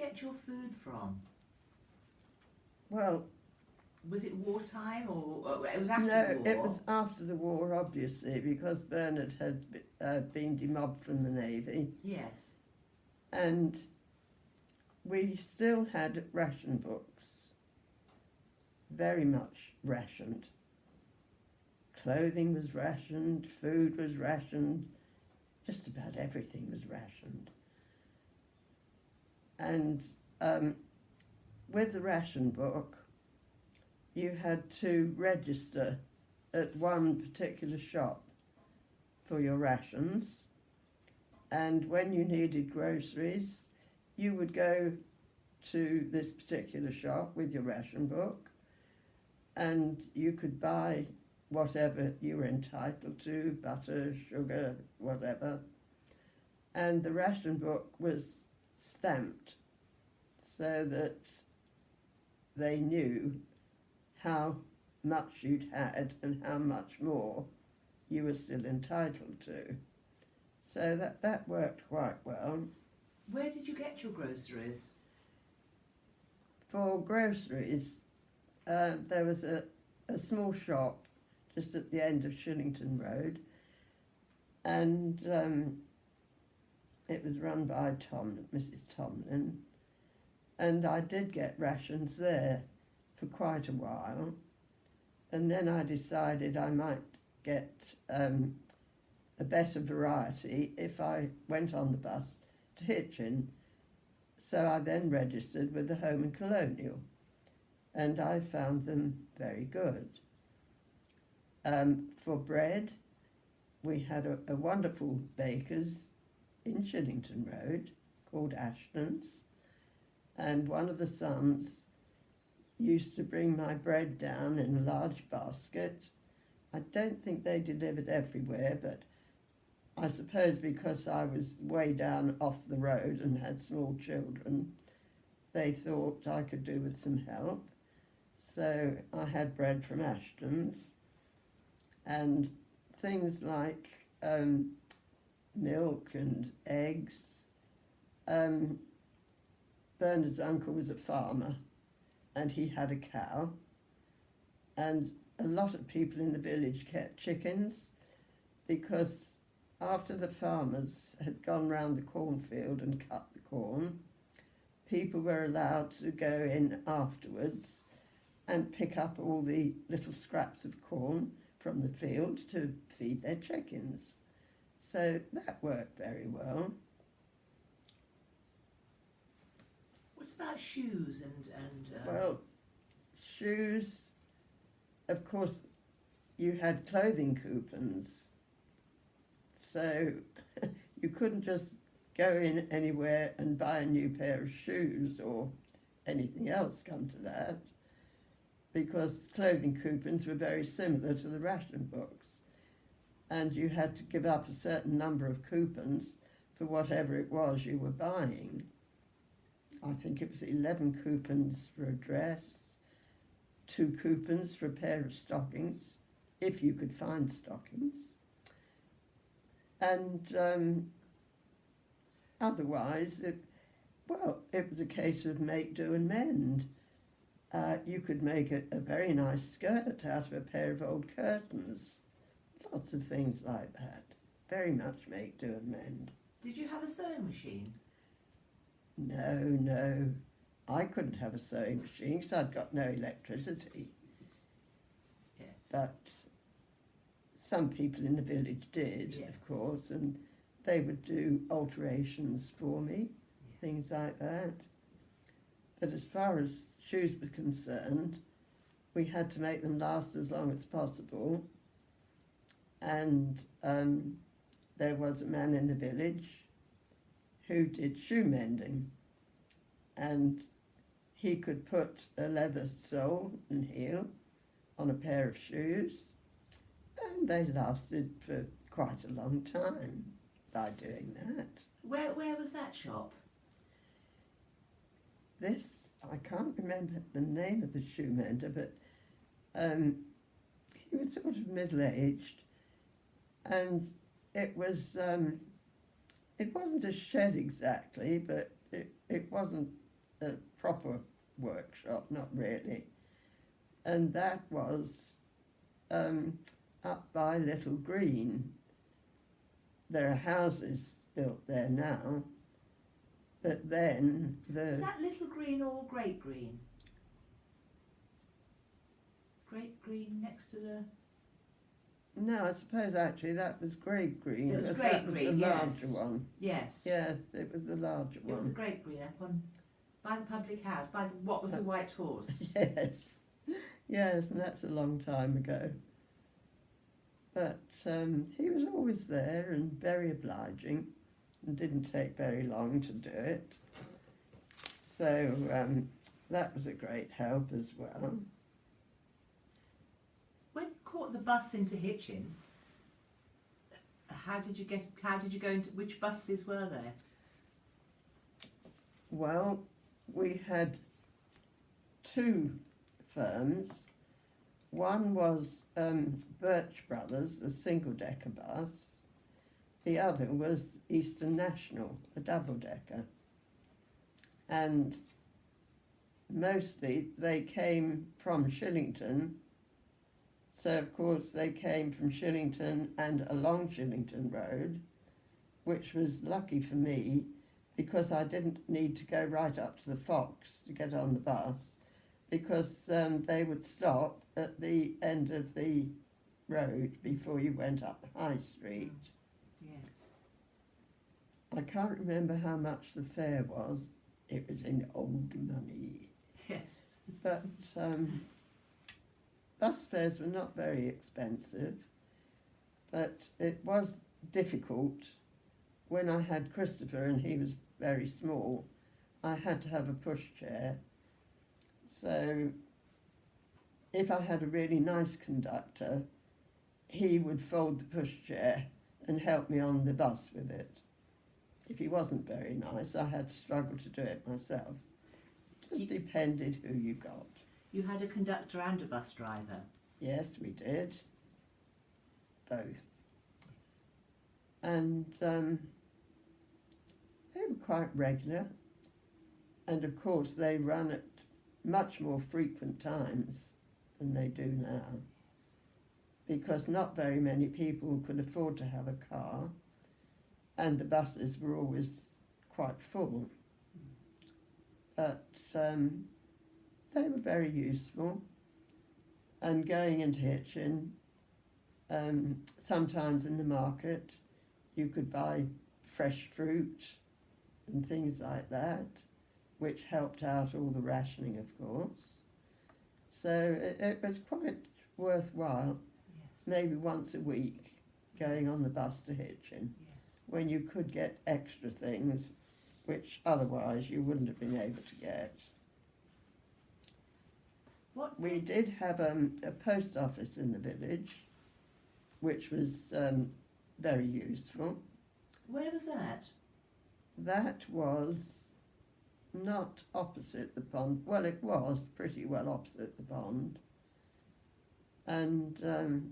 get your food from? Well, Was it wartime or it was after no, the war? it was after the war, obviously, because Bernard had been demobbed from the Navy, Yes. and we still had ration books, very much rationed. Clothing was rationed, food was rationed, just about everything was rationed. And with the ration book, you had to register at one particular shop for your rations, and when you needed groceries, you would go to this particular shop with your ration book, and you could buy whatever you were entitled to, butter, sugar, whatever, and the ration book was stamped so that they knew how much you'd had and how much more you were still entitled to. So that worked quite well. Where did you get your groceries? For groceries, there was a small shop just at the end of Shillington Road, and it was run by Mrs. Tomlin, and I did get rations there for quite a while, and then I decided I might get a better variety if I went on the bus to Hitchin. So I then registered with the Home and Colonial, and I found them very good. For bread, we had a wonderful baker's in Shillington Road called Ashton's, and one of the sons used to bring my bread down in a large basket. I don't think they delivered everywhere, but I suppose because I was way down off the road and had small children, they thought I could do with some help. So I had bread from Ashton's, and things like milk and eggs. Bernard's uncle was a farmer, and he had a cow, and a lot of people in the village kept chickens, because after the farmers had gone round the cornfield and cut the corn, people were allowed to go in afterwards and pick up all the little scraps of corn from the field to feed their chickens. So that worked very well. What about shoes and Well, shoes, of course, you had clothing coupons, so you couldn't just go in anywhere and buy a new pair of shoes or anything else, come to that, because clothing coupons were very similar to the ration books, and you had to give up a certain number of coupons for whatever it was you were buying. I think it was 11 coupons for a dress, 2 coupons for a pair of stockings, if you could find stockings. And otherwise, it was a case of make, do and mend. You could make a very nice skirt out of a pair of old curtains. Lots of things like that. Very much make, do and mend. Did you have a sewing machine? No. I couldn't have a sewing machine because I'd got no electricity. Yes. But some people in the village did, Yes. of course, and they would do alterations for me, Yes. things like that. But as far as shoes were concerned, we had to make them last as long as possible. And there was a man in the village who did shoe mending, and he could put a leather sole and heel on a pair of shoes, and they lasted for quite a long time by doing that. Where was that shop? I can't remember the name of the shoe mender, but he was sort of middle-aged, and it wasn't a shed exactly, but it wasn't a proper workshop, not really. And that was up by Little Green. There are houses built there now, but then Is that Little Green or Great Green? Great Green next to the... No, I suppose actually that was Great Green. It was because Great that was Green, the yes. larger one. Yes. Yes, it was the larger It was the one. Great Green up on, by the public house, by the, what was the White Horse. Yes, yes, and that's a long time ago. But he was always there and very obliging, and didn't take very long to do it. So that was a great help as well. When you caught the bus into Hitchin, how did you go into, which buses were there? Well, we had two firms. One was Birch Brothers, a single-decker bus. The other was Eastern National, a double-decker. And mostly they came from Shillington. So, of course, they came from Shillington and along Shillington Road, which was lucky for me because I didn't need to go right up to the Fox to get on the bus, because they would stop at the end of the road before you went up the High Street. Yes. I can't remember how much the fare was. It was in old money. Yes. But bus fares were not very expensive, but it was difficult. When I had Christopher and he was very small, I had to have a pushchair. So if I had a really nice conductor, he would fold the pushchair and help me on the bus with it. If he wasn't very nice, I had to struggle to do it myself. It just depended who you got. You had a conductor and a bus driver? Yes, we did. Both. And they were quite regular. And of course they run at much more frequent times than they do now, because not very many people could afford to have a car, and the buses were always quite full. But they were very useful. And going into Hitchin, sometimes in the market you could buy fresh fruit and things like that, which helped out all the rationing, of course. So it was quite worthwhile, Yes. maybe once a week, going on the bus to Hitchin, Yes. when you could get extra things which otherwise you wouldn't have been able to get. What? We did have a post office in the village, which was very useful. Where was that? That was not opposite the pond. Well, it was pretty well opposite the pond. And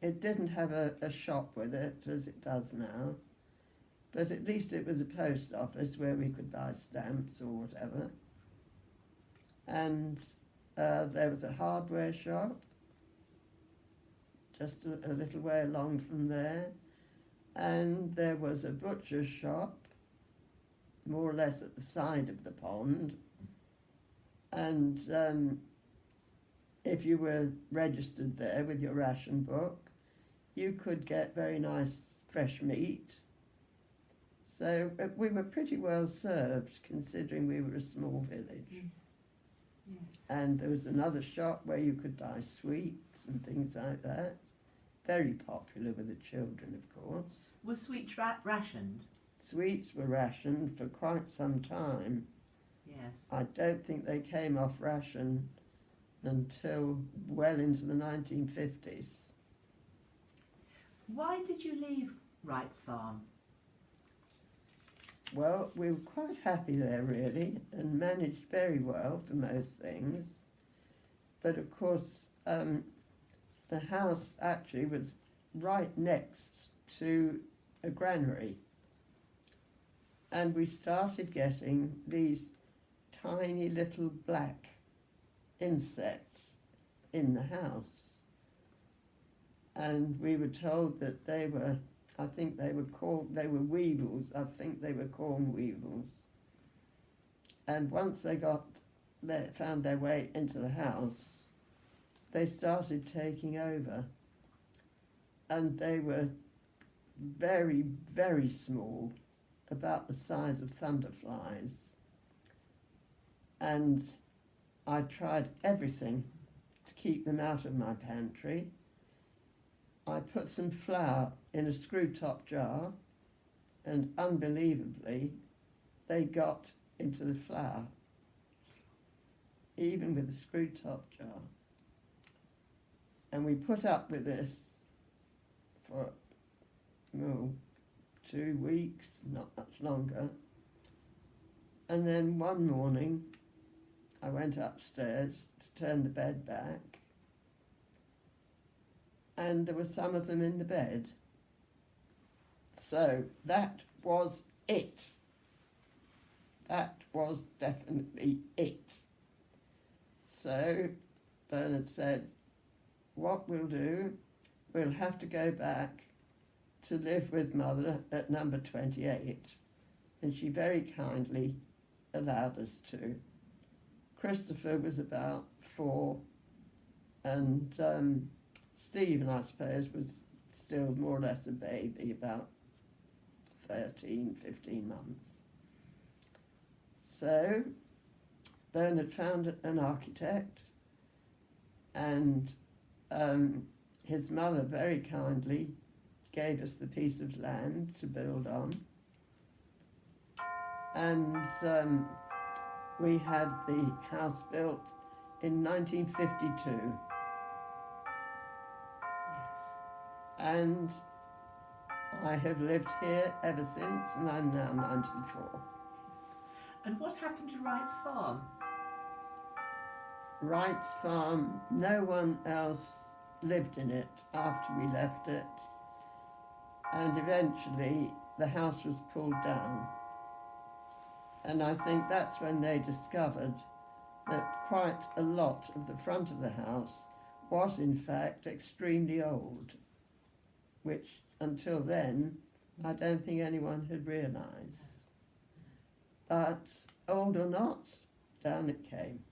it didn't have a shop with it, as it does now. But at least it was a post office where we could buy stamps or whatever. And there was a hardware shop just a little way along from there. And there was a butcher's shop, more or less at the side of the pond. And if you were registered there with your ration book, you could get very nice fresh meat. So we were pretty well served, considering we were a small village. Yes. Yes. And there was another shop where you could buy sweets and things like that. Very popular with the children, of course. Were sweets rationed? Sweets were rationed for quite some time. Yes. I don't think they came off ration until well into the 1950s. Why did you leave Wright's Farm? Well, we were quite happy there really, and managed very well for most things. But of course, the house actually was right next to a granary. And we started getting these tiny little black insects in the house. And we were told that they were, I think they were weevils, I think they were corn weevils. And once they found their way into the house, they started taking over. And they were very, very small, about the size of thunderflies. And I tried everything to keep them out of my pantry. I put some flour in a screw-top jar, and unbelievably, they got into the flour, even with a screw-top jar. And we put up with this for 2 weeks, not much longer. And then one morning, I went upstairs to turn the bed back, and there were some of them in the bed. So that was it. That was definitely it. So Bernard said, what we'll do, we'll have to go back to live with Mother at number 28. And she very kindly allowed us to. Christopher was about 4, and Stephen, I suppose, was still more or less a baby, about 13, 15 months. So Bernard found an architect, and his mother very kindly gave us the piece of land to build on. And we had the house built in 1952. Yes. And I have lived here ever since, and I'm now 94. And what happened to Wright's farm? Wright's farm, no one else lived in it after we left it, and eventually the house was pulled down. And I think that's when they discovered that quite a lot of the front of the house was in fact extremely old, which until then I don't think anyone had realised. But old or not, down it came.